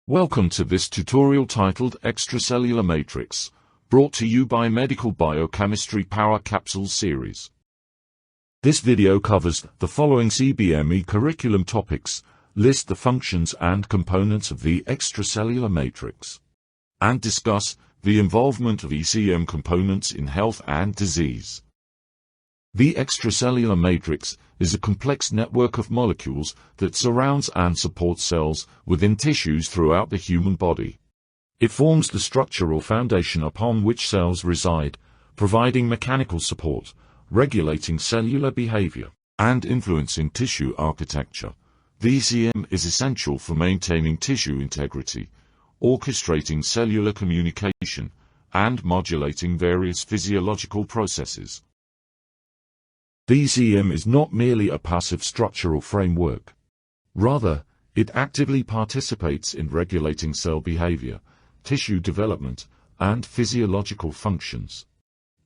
Welcome to this tutorial titled Extracellular Matrix, brought to you by Medical Biochemistry Power Capsules series. This video covers the following CBME curriculum topics, list the functions and components of the extracellular matrix, and discuss the involvement of ECM components in health and disease. The extracellular matrix is a complex network of molecules that surrounds and supports cells within tissues throughout the human body. It forms the structural foundation upon which cells reside, providing mechanical support, regulating cellular behavior, and influencing tissue architecture. The ECM is essential for maintaining tissue integrity, orchestrating cellular communication, and modulating various physiological processes. The ECM is not merely a passive structural framework. Rather, it actively participates in regulating cell behavior, tissue development, and physiological functions.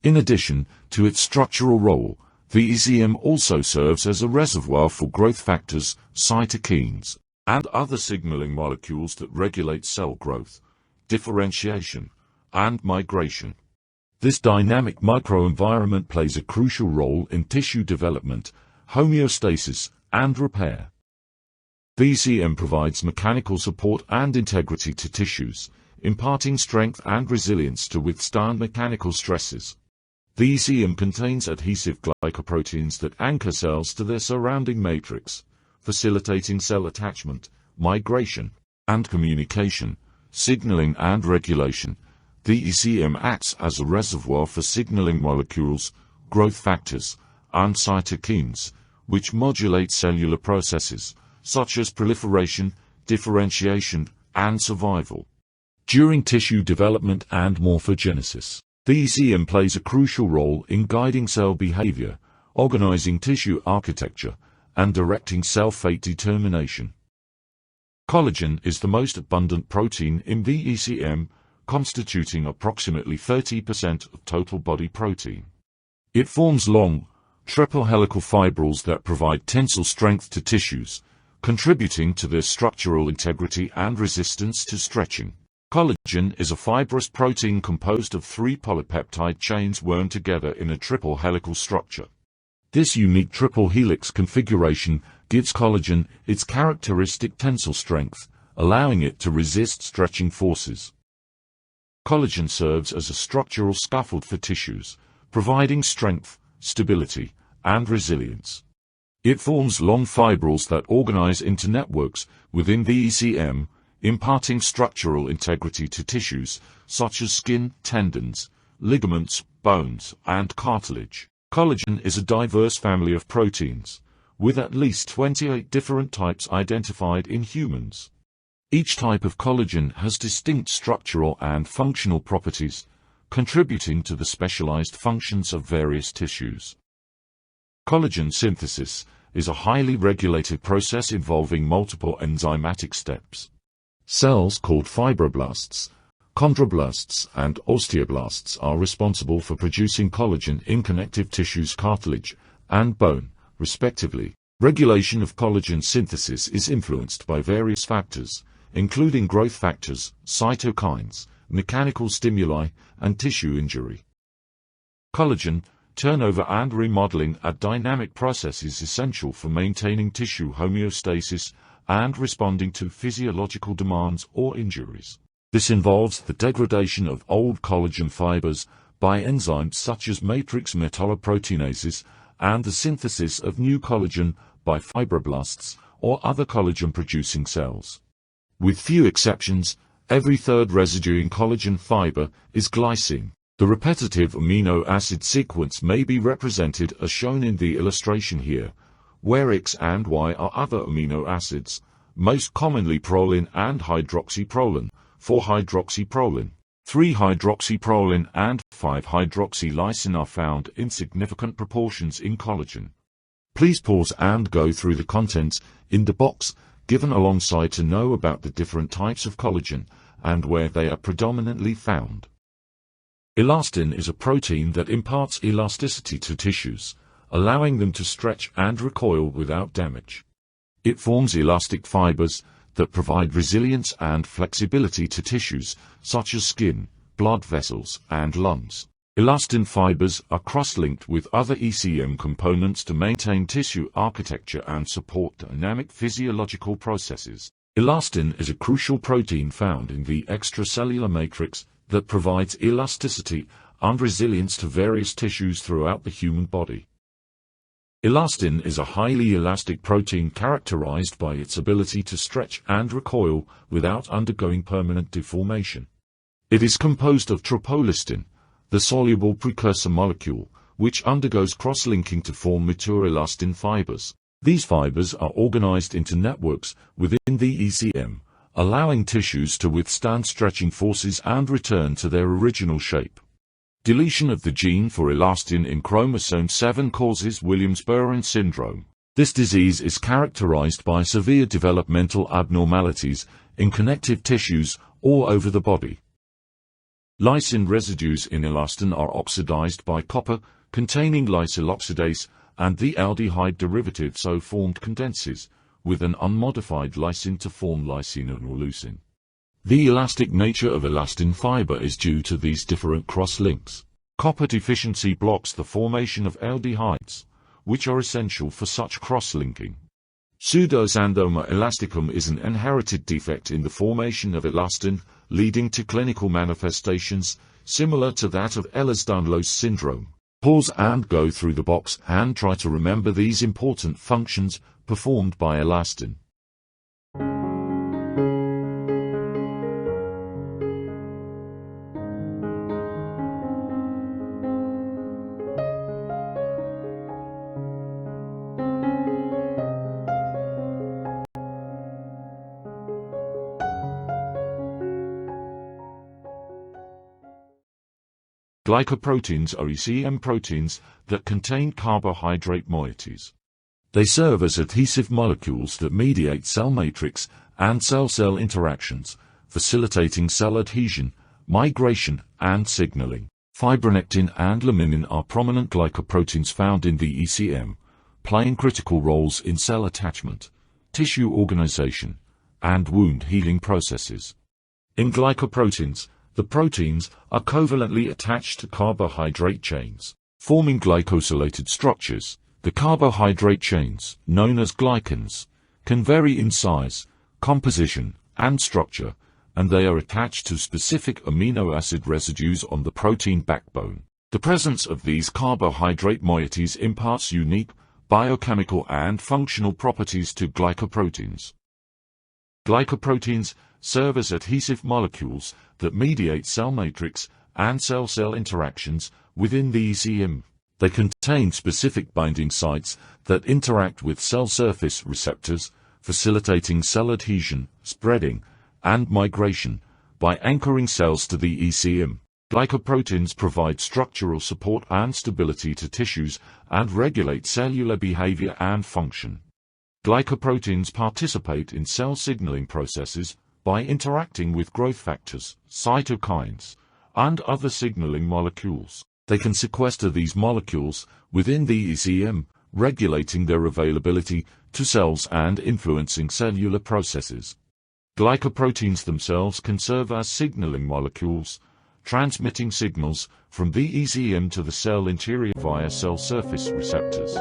In addition to its structural role, the ECM also serves as a reservoir for growth factors, cytokines, and other signaling molecules that regulate cell growth, differentiation, and migration. This dynamic microenvironment plays a crucial role in tissue development, homeostasis, and repair. The ECM provides mechanical support and integrity to tissues, imparting strength and resilience to withstand mechanical stresses. The ECM contains adhesive glycoproteins that anchor cells to their surrounding matrix, facilitating cell attachment, migration, and communication, signaling and regulation. The ECM acts as a reservoir for signaling molecules, growth factors, and cytokines, which modulate cellular processes, such as proliferation, differentiation, and survival. During tissue development and morphogenesis, the ECM plays a crucial role in guiding cell behavior, organizing tissue architecture, and directing cell fate determination. Collagen is the most abundant protein in the ECM, constituting approximately 30% of total body protein. It forms long, triple helical fibrils that provide tensile strength to tissues, contributing to their structural integrity and resistance to stretching. Collagen is a fibrous protein composed of 3 polypeptide chains wound together in a triple helical structure. This unique triple helix configuration gives collagen its characteristic tensile strength, allowing it to resist stretching forces. Collagen serves as a structural scaffold for tissues, providing strength, stability, and resilience. It forms long fibrils that organize into networks within the ECM, imparting structural integrity to tissues such as skin, tendons, ligaments, bones, and cartilage. Collagen is a diverse family of proteins, with at least 28 different types identified in humans. Each type of collagen has distinct structural and functional properties, contributing to the specialized functions of various tissues. Collagen synthesis is a highly regulated process involving multiple enzymatic steps. Cells called fibroblasts, chondroblasts, and osteoblasts are responsible for producing collagen in connective tissues, cartilage, and bone, respectively. Regulation of collagen synthesis is influenced by various factors, including growth factors, cytokines, mechanical stimuli, and tissue injury. Collagen turnover and remodeling are dynamic processes essential for maintaining tissue homeostasis and responding to physiological demands or injuries. This involves the degradation of old collagen fibers by enzymes such as matrix metalloproteinases and the synthesis of new collagen by fibroblasts or other collagen-producing cells. With few exceptions, every third residue in collagen fiber is glycine. The repetitive amino acid sequence may be represented as shown in the illustration here, where X and Y are other amino acids, most commonly proline and hydroxyproline, 4-hydroxyproline, 3-hydroxyproline, and 5-hydroxylysine are found in significant proportions in collagen. Please pause and go through the contents in the box given alongside to know about the different types of collagen and where they are predominantly found. Elastin is a protein that imparts elasticity to tissues, allowing them to stretch and recoil without damage. It forms elastic fibers, that provide resilience and flexibility to tissues, such as skin, blood vessels, and lungs. Elastin fibers are cross-linked with other ECM components to maintain tissue architecture and support dynamic physiological processes. Elastin is a crucial protein found in the extracellular matrix that provides elasticity and resilience to various tissues throughout the human body. Elastin is a highly elastic protein characterized by its ability to stretch and recoil without undergoing permanent deformation. It is composed of tropolistin, the soluble precursor molecule, which undergoes cross-linking to form mature elastin fibers. These fibers are organized into networks within the ECM, allowing tissues to withstand stretching forces and return to their original shape. Deletion of the gene for elastin in chromosome 7 causes Williams-Börren syndrome. This disease is characterized by severe developmental abnormalities in connective tissues all over the body. Lysine residues in elastin are oxidized by copper-containing lysyl oxidase, and the aldehyde derivative so formed condenses with an unmodified lysine to form lysine or leucine. The elastic nature of elastin fiber is due to these different cross-links. Copper deficiency blocks the formation of aldehydes, which are essential for such cross-linking. Pseudoxanthoma elasticum is an inherited defect in the formation of elastin, leading to clinical manifestations similar to that of Ehlers-Danlos syndrome. Pause and go through the box and try to remember these important functions performed by elastin. Glycoproteins are ECM proteins that contain carbohydrate moieties. They serve as adhesive molecules that mediate cell matrix and cell-cell interactions, facilitating cell adhesion, migration, and signaling. Fibronectin and laminin are prominent glycoproteins found in the ECM, playing critical roles in cell attachment, tissue organization, and wound healing processes. In glycoproteins, the proteins are covalently attached to carbohydrate chains, forming glycosylated structures. The carbohydrate chains, known as glycans, can vary in size, composition, and structure, and they are attached to specific amino acid residues on the protein backbone. The presence of these carbohydrate moieties imparts unique biochemical and functional properties to glycoproteins. Glycoproteins serve as adhesive molecules that mediate cell matrix and cell-cell interactions within the ECM. They contain specific binding sites that interact with cell surface receptors, facilitating cell adhesion, spreading, and migration by anchoring cells to the ECM. Glycoproteins provide structural support and stability to tissues and regulate cellular behavior and function. Glycoproteins participate in cell signaling processes by interacting with growth factors, cytokines, and other signaling molecules. They can sequester these molecules within the ECM, regulating their availability to cells and influencing cellular processes. Glycoproteins themselves can serve as signaling molecules, transmitting signals from the ECM to the cell interior via cell surface receptors.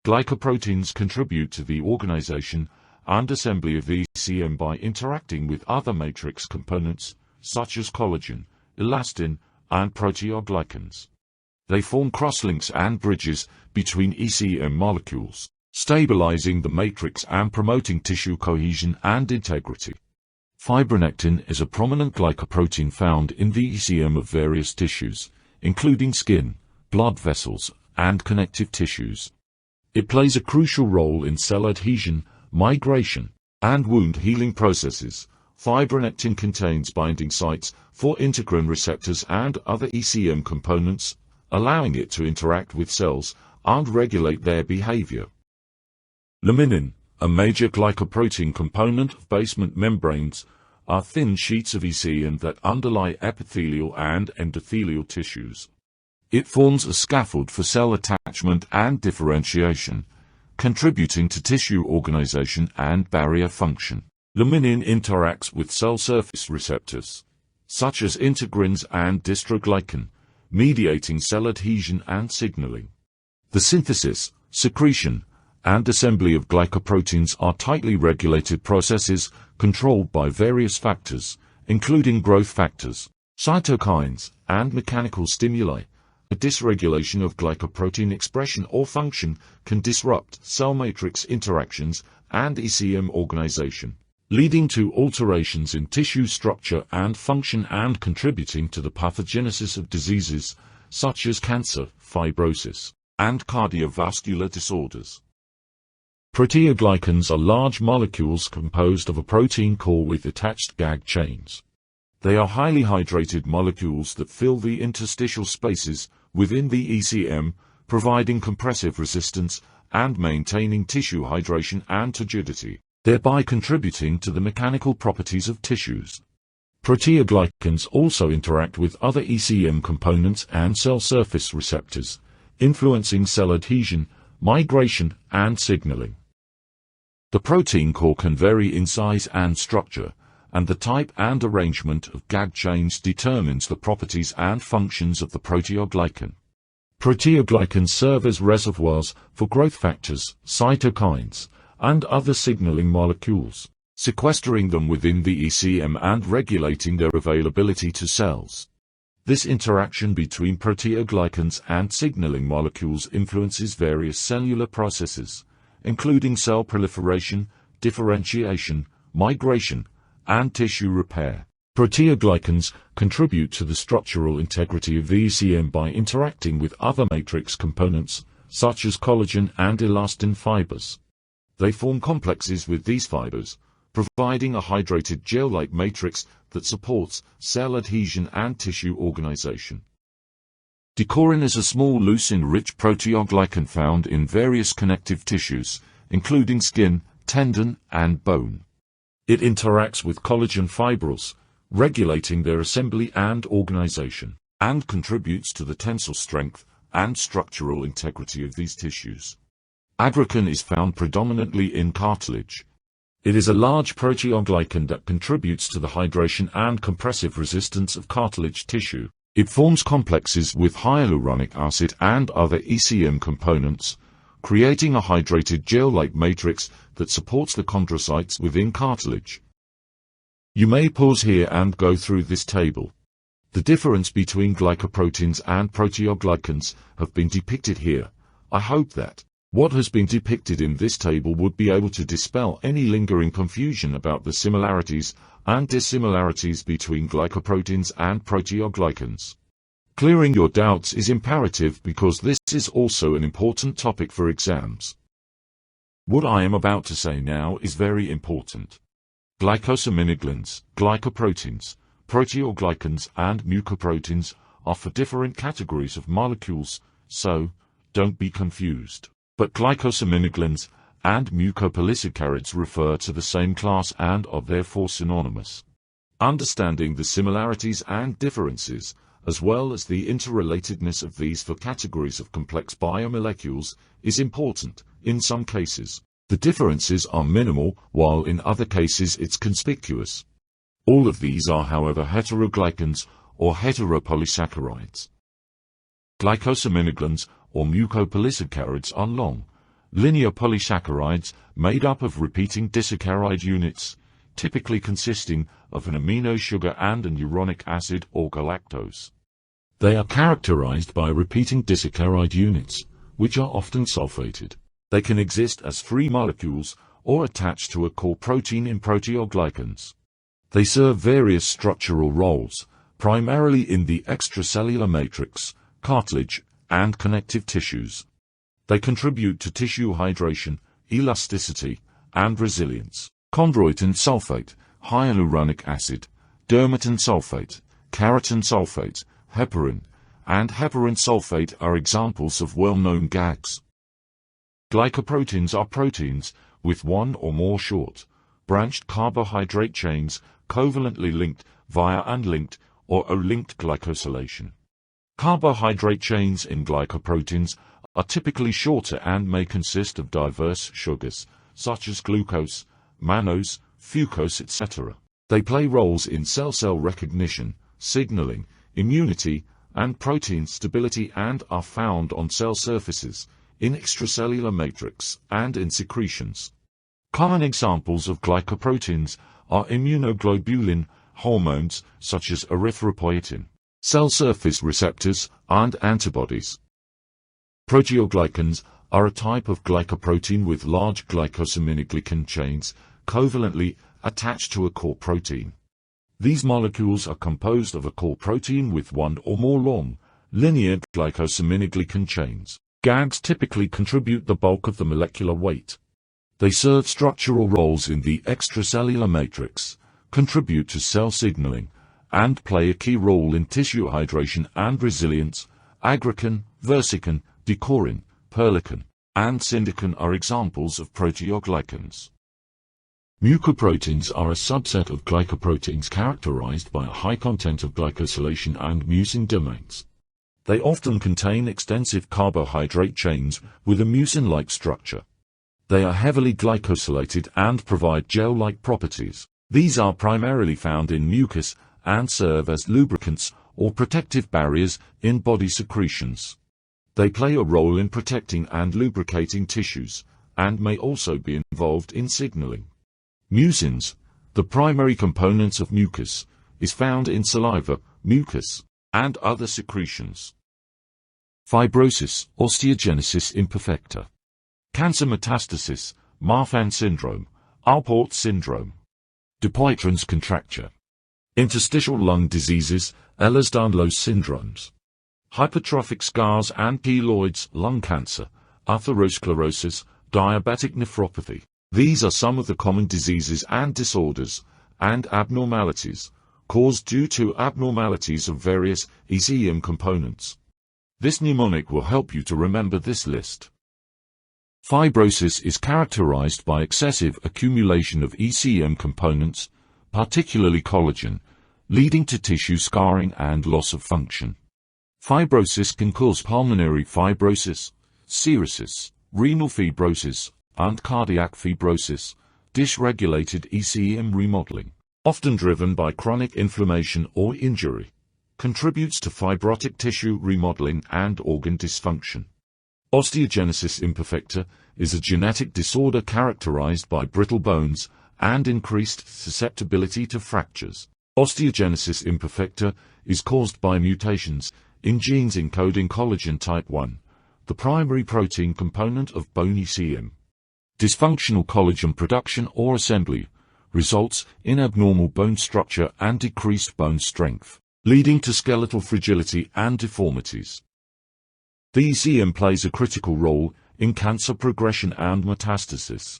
Glycoproteins contribute to the organization and assembly of the ECM by interacting with other matrix components, such as collagen, elastin, and proteoglycans. They form crosslinks and bridges between ECM molecules, stabilizing the matrix and promoting tissue cohesion and integrity. Fibronectin is a prominent glycoprotein found in the ECM of various tissues, including skin, blood vessels, and connective tissues. It plays a crucial role in cell adhesion, migration, and wound healing processes, Fibronectin contains binding sites for integrin receptors and other ECM components, allowing it to interact with cells and regulate their behavior. Laminin, a major glycoprotein component of basement membranes, are thin sheets of ECM that underlie epithelial and endothelial tissues. It forms a scaffold for cell attachment and differentiation, contributing to tissue organization and barrier function. Laminin interacts with cell surface receptors, such as integrins and dystroglycan, mediating cell adhesion and signaling. The synthesis, secretion, and assembly of glycoproteins are tightly regulated processes controlled by various factors, including growth factors, cytokines, and mechanical stimuli. A dysregulation of glycoprotein expression or function can disrupt cell matrix interactions and ECM organization, leading to alterations in tissue structure and function and contributing to the pathogenesis of diseases such as cancer, fibrosis, and cardiovascular disorders. Proteoglycans are large molecules composed of a protein core with attached gag chains. They are highly hydrated molecules that fill the interstitial spaces within the ECM, providing compressive resistance and maintaining tissue hydration and turgidity, thereby contributing to the mechanical properties of tissues. Proteoglycans also interact with other ECM components and cell surface receptors, influencing cell adhesion, migration, and signaling. The protein core can vary in size and structure, and the type and arrangement of gag chains determines the properties and functions of the proteoglycan. Proteoglycans serve as reservoirs for growth factors, cytokines, and other signaling molecules, sequestering them within the ECM and regulating their availability to cells. This interaction between proteoglycans and signaling molecules influences various cellular processes, including cell proliferation, differentiation, migration, and tissue repair. Proteoglycans contribute to the structural integrity of the ECM by interacting with other matrix components, such as collagen and elastin fibers. They form complexes with these fibers, providing a hydrated gel-like matrix that supports cell adhesion and tissue organization. Decorin is a small leucine-rich proteoglycan found in various connective tissues, including skin, tendon, and bone. It interacts with collagen fibrils, regulating their assembly and organization, and contributes to the tensile strength and structural integrity of these tissues. Aggrecan is found predominantly in cartilage. It is a large proteoglycan that contributes to the hydration and compressive resistance of cartilage tissue. It forms complexes with hyaluronic acid and other ECM components, creating a hydrated gel-like matrix that supports the chondrocytes within cartilage. You may pause here and go through this table. The difference between glycoproteins and proteoglycans have been depicted here. I hope that what has been depicted in this table would be able to dispel any lingering confusion about the similarities and dissimilarities between glycoproteins and proteoglycans. Clearing your doubts is imperative because this is also an important topic for exams. What I am about to say now is very important. Glycosaminoglycans, glycoproteins, proteoglycans and mucoproteins are for different categories of molecules, so don't be confused. But glycosaminoglycans and mucopolysaccharides refer to the same class and are therefore synonymous. Understanding the similarities and differences, as well as the interrelatedness of these for categories of complex biomolecules, is important. In some cases, the differences are minimal, while in other cases it's conspicuous. All of these are, however, heteroglycans or heteropolysaccharides. Glycosaminoglycans or mucopolysaccharides are long, linear polysaccharides made up of repeating disaccharide units, typically consisting of an amino sugar and an uronic acid or galactose. They are characterized by repeating disaccharide units, which are often sulfated. They can exist as free molecules or attached to a core protein in proteoglycans. They serve various structural roles, primarily in the extracellular matrix, cartilage, and connective tissues. They contribute to tissue hydration, elasticity, and resilience. Chondroitin sulfate, hyaluronic acid, dermatan sulfate, keratin sulfate, heparin, and heparin sulfate are examples of well-known GAGs. Glycoproteins are proteins with one or more short, branched carbohydrate chains covalently linked via unlinked or O-linked glycosylation. Carbohydrate chains in glycoproteins are typically shorter and may consist of diverse sugars, such as glucose, mannose, fucose, etc. They play roles in cell-cell recognition, signaling, immunity, and protein stability and are found on cell surfaces, in extracellular matrix, and in secretions. Common examples of glycoproteins are immunoglobulin, hormones such as erythropoietin, cell surface receptors, and antibodies. Proteoglycans are a type of glycoprotein with large glycosaminoglycan chains covalently attached to a core protein. These molecules are composed of a core protein with one or more long, linear glycosaminoglycan chains. GAGs typically contribute the bulk of the molecular weight. They serve structural roles in the extracellular matrix, contribute to cell signaling, and play a key role in tissue hydration and resilience. Aggrecan, versican, decorin, perlecan, and syndecan are examples of proteoglycans. Mucoproteins are a subset of glycoproteins characterized by a high content of glycosylation and mucin domains. They often contain extensive carbohydrate chains with a mucin-like structure. They are heavily glycosylated and provide gel-like properties. These are primarily found in mucus and serve as lubricants or protective barriers in body secretions. They play a role in protecting and lubricating tissues, and may also be involved in signaling. Mucins, the primary components of mucus, is found in saliva, mucus, and other secretions. Fibrosis, osteogenesis imperfecta. Cancer metastasis, Marfan syndrome, Alport syndrome. Dupuytren's contracture. Interstitial lung diseases, Ehlers-Danlos syndromes. Hypertrophic scars and keloids, lung cancer, atherosclerosis, diabetic nephropathy. These are some of the common diseases and disorders, and abnormalities, caused due to abnormalities of various ECM components. This mnemonic will help you to remember this list. Fibrosis is characterized by excessive accumulation of ECM components, particularly collagen, leading to tissue scarring and loss of function. Fibrosis can cause pulmonary fibrosis, cirrhosis, renal fibrosis, and cardiac fibrosis, dysregulated ECM remodeling, often driven by chronic inflammation or injury, contributes to fibrotic tissue remodeling and organ dysfunction. Osteogenesis imperfecta is a genetic disorder characterized by brittle bones and increased susceptibility to fractures. Osteogenesis imperfecta is caused by mutations in genes encoding collagen type 1, the primary protein component of bone ECM. Dysfunctional collagen production or assembly results in abnormal bone structure and decreased bone strength, leading to skeletal fragility and deformities. The ECM plays a critical role in cancer progression and metastasis.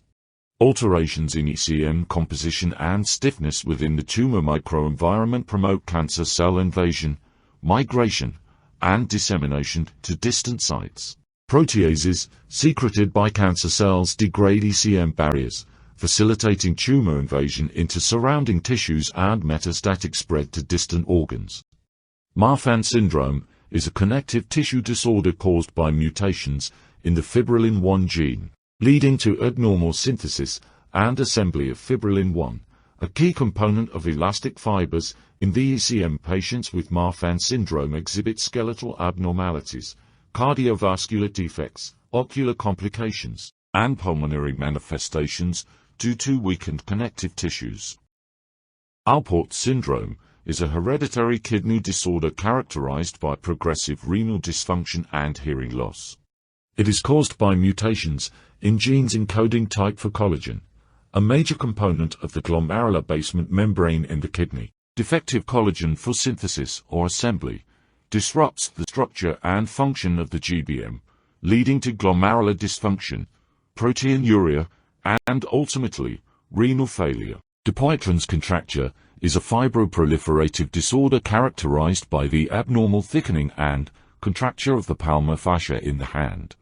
Alterations in ECM composition and stiffness within the tumor microenvironment promote cancer cell invasion, migration, and dissemination to distant sites. Proteases, secreted by cancer cells, degrade ECM barriers, facilitating tumor invasion into surrounding tissues and metastatic spread to distant organs. Marfan syndrome is a connective tissue disorder caused by mutations in the fibrillin-1 gene, leading to abnormal synthesis and assembly of fibrillin-1, a key component of elastic fibers. In the ECM, patients with Marfan syndrome exhibit skeletal abnormalities, cardiovascular defects, ocular complications, and pulmonary manifestations due to weakened connective tissues. Alport syndrome is a hereditary kidney disorder characterized by progressive renal dysfunction and hearing loss. It is caused by mutations in genes encoding type 4 collagen, a major component of the glomerular basement membrane in the kidney. Defective collagen for synthesis or assembly disrupts the structure and function of the GBM, leading to glomerular dysfunction, proteinuria, and ultimately, renal failure. Dupuytren's contracture is a fibroproliferative disorder characterized by the abnormal thickening and contracture of the palmar fascia in the hand.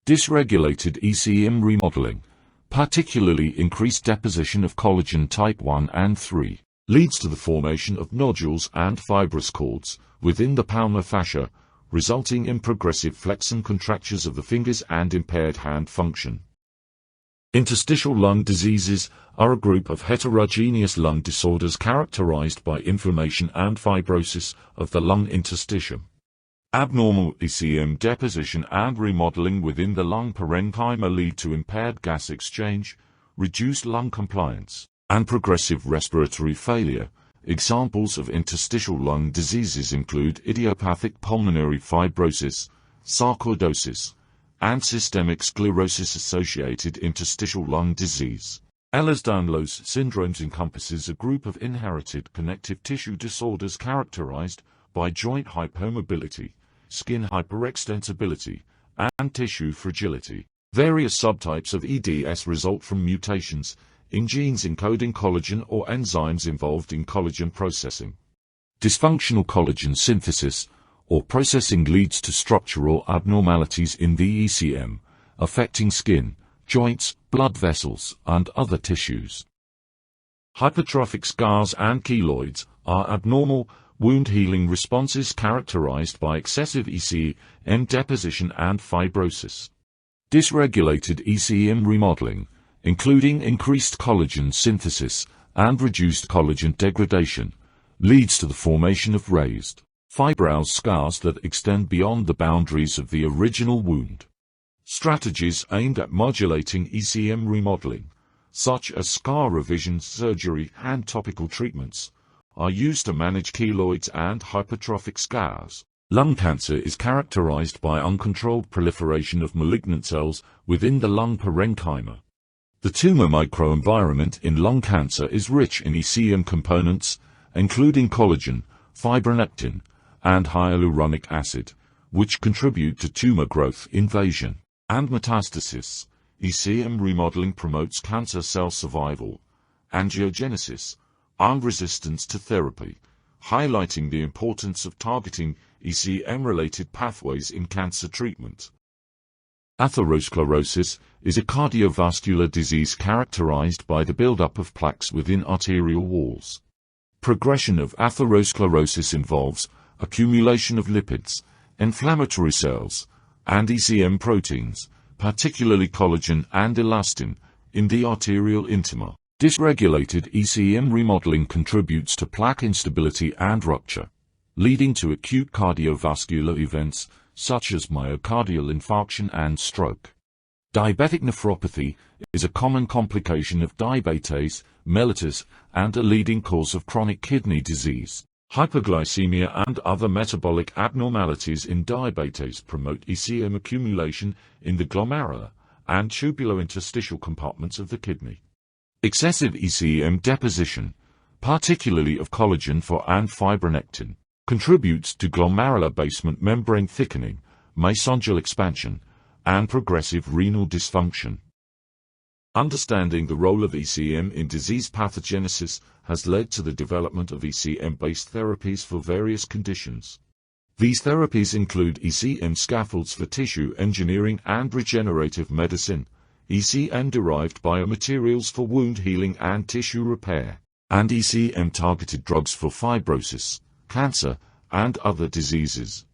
Dysregulated ECM remodeling, particularly increased deposition of collagen type 1 and 3, leads to the formation of nodules and fibrous cords within the palmar fascia, resulting in progressive flexion contractures of the fingers and impaired hand function. Interstitial lung diseases are a group of heterogeneous lung disorders characterized by inflammation and fibrosis of the lung interstitium. Abnormal ECM deposition and remodeling within the lung parenchyma lead to impaired gas exchange, reduced lung compliance, and progressive respiratory failure. Examples of interstitial lung diseases include idiopathic pulmonary fibrosis, sarcoidosis, and systemic sclerosis-associated interstitial lung disease. Ehlers-Danlos syndrome encompasses a group of inherited connective tissue disorders characterized by joint hypomobility, skin hyperextensibility, and tissue fragility. Various subtypes of EDS result from mutations in genes encoding collagen or enzymes involved in collagen processing. Dysfunctional collagen synthesis or processing leads to structural abnormalities in the ECM, affecting skin, joints, blood vessels, and other tissues. Hypertrophic scars and keloids are abnormal wound healing responses characterized by excessive ECM deposition and fibrosis. Dysregulated ECM remodeling, including increased collagen synthesis and reduced collagen degradation, leads to the formation of raised, fibrous scars that extend beyond the boundaries of the original wound. Strategies aimed at modulating ECM remodeling, such as scar revision surgery and topical treatments, are used to manage keloids and hypertrophic scars. Lung cancer is characterized by uncontrolled proliferation of malignant cells within the lung parenchyma. The tumor microenvironment in lung cancer is rich in ECM components, including collagen, fibronectin, and hyaluronic acid, which contribute to tumor growth, invasion, and metastasis. ECM remodeling promotes cancer cell survival, angiogenesis, and resistance to therapy, highlighting the importance of targeting ECM-related pathways in cancer treatment. Atherosclerosis is a cardiovascular disease characterized by the buildup of plaques within arterial walls. Progression of atherosclerosis involves accumulation of lipids, inflammatory cells, and ECM proteins, particularly collagen and elastin, in the arterial intima. Dysregulated ECM remodeling contributes to plaque instability and rupture, leading to acute cardiovascular events such as myocardial infarction and stroke. Diabetic nephropathy is a common complication of diabetes mellitus and a leading cause of chronic kidney disease. Hyperglycemia and other metabolic abnormalities in diabetes promote ECM accumulation in the glomerular and tubulointerstitial compartments of the kidney. Excessive ECM deposition, particularly of collagen and fibronectin, contributes to glomerular basement membrane thickening, mesangial expansion, and progressive renal dysfunction. Understanding the role of ECM in disease pathogenesis has led to the development of ECM-based therapies for various conditions. These therapies include ECM scaffolds for tissue engineering and regenerative medicine, ECM-derived biomaterials for wound healing and tissue repair, and ECM-targeted drugs for fibrosis, cancer, and other diseases.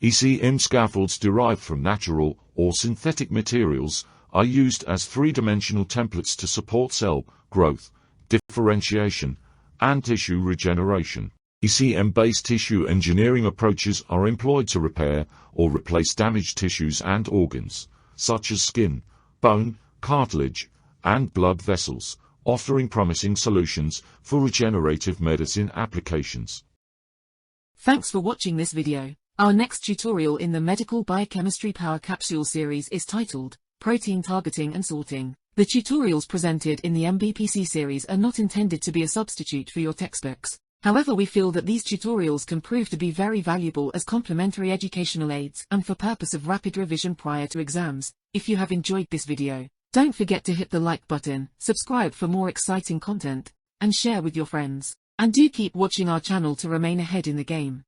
ECM scaffolds derived from natural or synthetic materials are used as three-dimensional templates to support cell growth, differentiation, and tissue regeneration. ECM-based tissue engineering approaches are employed to repair or replace damaged tissues and organs, such as skin, bone, cartilage, and blood vessels, offering promising solutions for regenerative medicine applications. Thanks for watching this video. Our next tutorial in the Medical Biochemistry Power Capsule series is titled Protein Targeting and Sorting. The tutorials presented in the MBPC series are not intended to be a substitute for your textbooks. However, we feel that these tutorials can prove to be very valuable as complementary educational aids and for purpose of rapid revision prior to exams. If you have enjoyed this video, don't forget to hit the like button, subscribe for more exciting content. and share with your friends. And do keep watching our channel to remain ahead in the game.